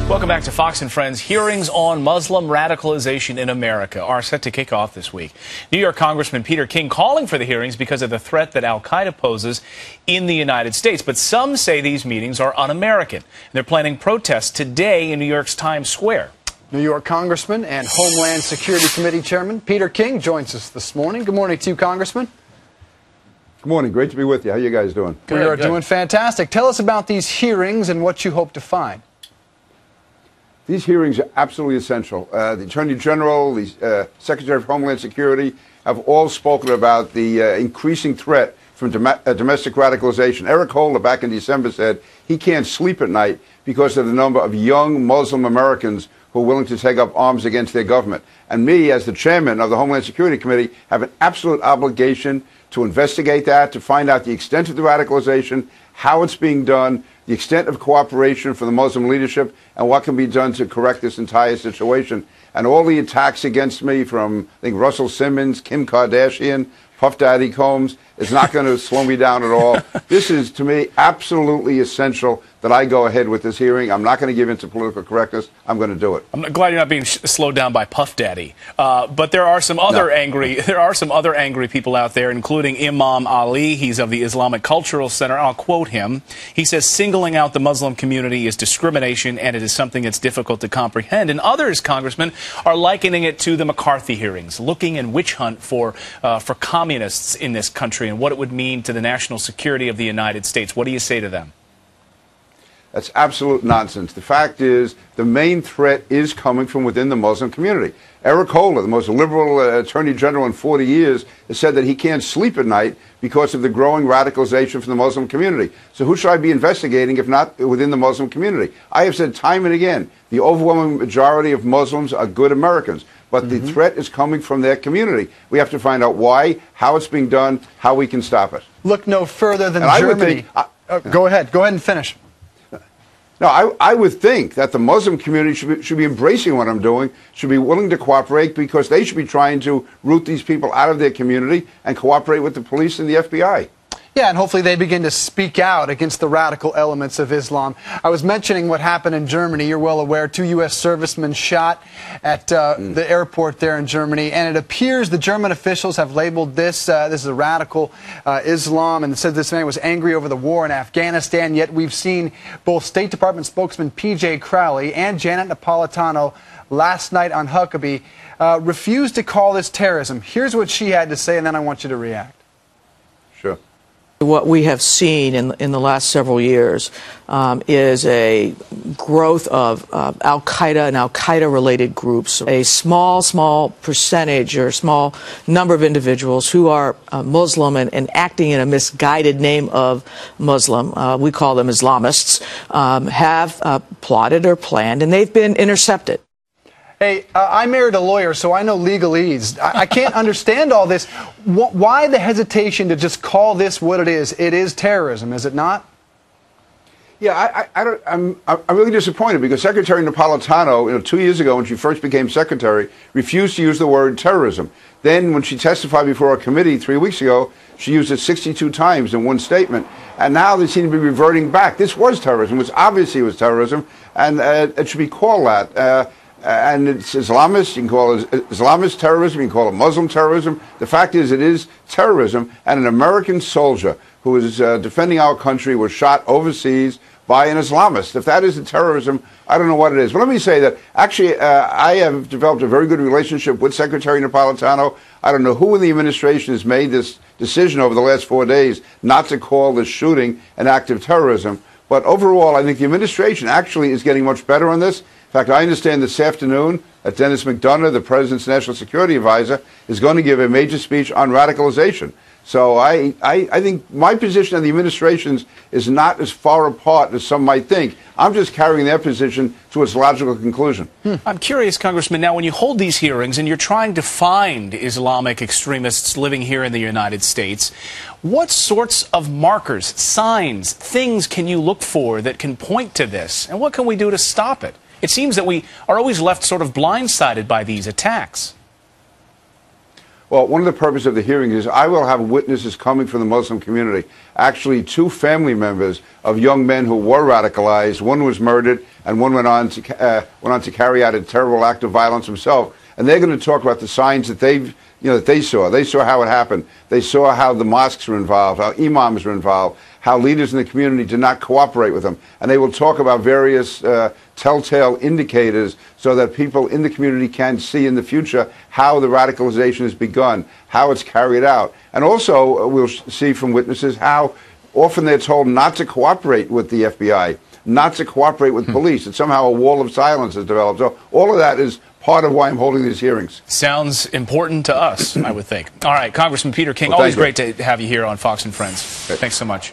Welcome back to Fox and Friends. Hearings on Muslim radicalization in America are set to kick off this week. New York Congressman Peter King calling for the hearings because of the threat that al-Qaeda poses in the United States. But some say these meetings are un-American. They're planning protests today in New York's Times Square. New York Congressman and Homeland Security Committee Chairman Peter King joins us this morning. Good morning to you, Congressman. Good morning. Great to be with you. How are you guys doing? We are doing fantastic. Tell us about these hearings and what you hope to find. These hearings are absolutely essential. The Attorney General, the Secretary of Homeland Security have all spoken about the increasing threat from domestic radicalization. Eric Holder back in December said he can't sleep at night because of the number of young Muslim Americans who are willing to take up arms against their government. And me, as the chairman of the Homeland Security Committee, have an absolute obligation to investigate that, to find out the extent of the radicalization, how it's being done, the extent of cooperation for the Muslim leadership, and what can be done to correct this entire situation. And all the attacks against me from, I think, Russell Simmons, Kim Kardashian, Puff Daddy Combs, is not going to slow me down at all. This is, to me, absolutely essential that I go ahead with this hearing. I'm not going to give in to political correctness. I'm going to do it. I'm glad you're not being slowed down by Puff Daddy. But there are some other angry people out there, including Imam Ali. He's of the Islamic Cultural Center. I'll quote him. He says, "Singling out the Muslim community is discrimination, and it is something that's difficult to comprehend." And others, Congressman, are likening it to the McCarthy hearings, looking and witch hunt for communists in this country and what it would mean to the national security of the United States. What do you say to them? That's absolute nonsense. The fact is, the main threat is coming from within the Muslim community. Eric Holder, the most liberal Attorney General in 40 years, has said that he can't sleep at night because of the growing radicalization from the Muslim community. So who should I be investigating if not within the Muslim community? I have said time and again, the overwhelming majority of Muslims are good Americans. But the threat is coming from their community. We have to find out why, how it's being done, how we can stop it. Look no further than Germany. Go ahead and finish. No, I would think that the Muslim community should be embracing what I'm doing, should be willing to cooperate, because they should be trying to root these people out of their community and cooperate with the police and the FBI. Yeah, and hopefully they begin to speak out against the radical elements of Islam. I was mentioning what happened in Germany. You're well aware, 2 U.S. servicemen shot at the airport there in Germany, and it appears the German officials have labeled this as a radical Islam, and said this man was angry over the war in Afghanistan. Yet we've seen both State Department spokesman P.J. Crowley and Janet Napolitano last night on Huckabee refuse to call this terrorism. Here's what she had to say, and then I want you to react. Sure. What we have seen in the last several years is a growth of al-Qaeda and al-Qaeda-related groups, a small percentage or small number of individuals who are Muslim and acting in a misguided name of Muslim, we call them Islamists, have plotted or planned, and they've been intercepted. Hey, I married a lawyer, so I know legalese. I can't understand all this. Why the hesitation to just call this what it is? It is terrorism, is it not? Yeah, I'm really disappointed because Secretary Napolitano, 2 years ago when she first became secretary, refused to use the word terrorism. Then when she testified before our committee 3 weeks ago, she used it 62 times in one statement. And now they seem to be reverting back. This was terrorism, which obviously was terrorism, and it should be called that. And it's Islamist, you can call it Islamist terrorism, you can call it Muslim terrorism. The fact is, it is terrorism, and an American soldier who is defending our country was shot overseas by an Islamist. If that isn't terrorism, I don't know what it is. But let me say that, actually, I have developed a very good relationship with Secretary Napolitano. I don't know who in the administration has made this decision over the last 4 days not to call this shooting an act of terrorism. But overall, I think the administration actually is getting much better on this. In fact, I understand this afternoon that Dennis McDonough, the President's National Security Advisor, is going to give a major speech on radicalization. So I think my position on the administration's is not as far apart as some might think. I'm just carrying their position to its logical conclusion. I'm curious, Congressman, now when you hold these hearings and you're trying to find Islamic extremists living here in the United States, what sorts of markers, signs, things can you look for that can point to this? And what can we do to stop it? It seems that we are always left sort of blindsided by these attacks. Well, one of the purposes of the hearing is I will have witnesses coming from the Muslim community. Actually, 2 family members of young men who were radicalized. One was murdered, and one went on to carry out a terrible act of violence himself. And they're going to talk about the signs that they saw. They saw how it happened. They saw how the mosques were involved, how imams were involved, how leaders in the community did not cooperate with them. And they will talk about various telltale indicators so that people in the community can see in the future how the radicalization has begun, how it's carried out. And also we'll see from witnesses how often they're told not to cooperate with the FBI, not to cooperate with police, that somehow a wall of silence has developed. So all of that is part of why I'm holding these hearings. Sounds important to us, I would think. All right, Congressman Peter King, always great to have you here on Fox and Friends. Thanks so much.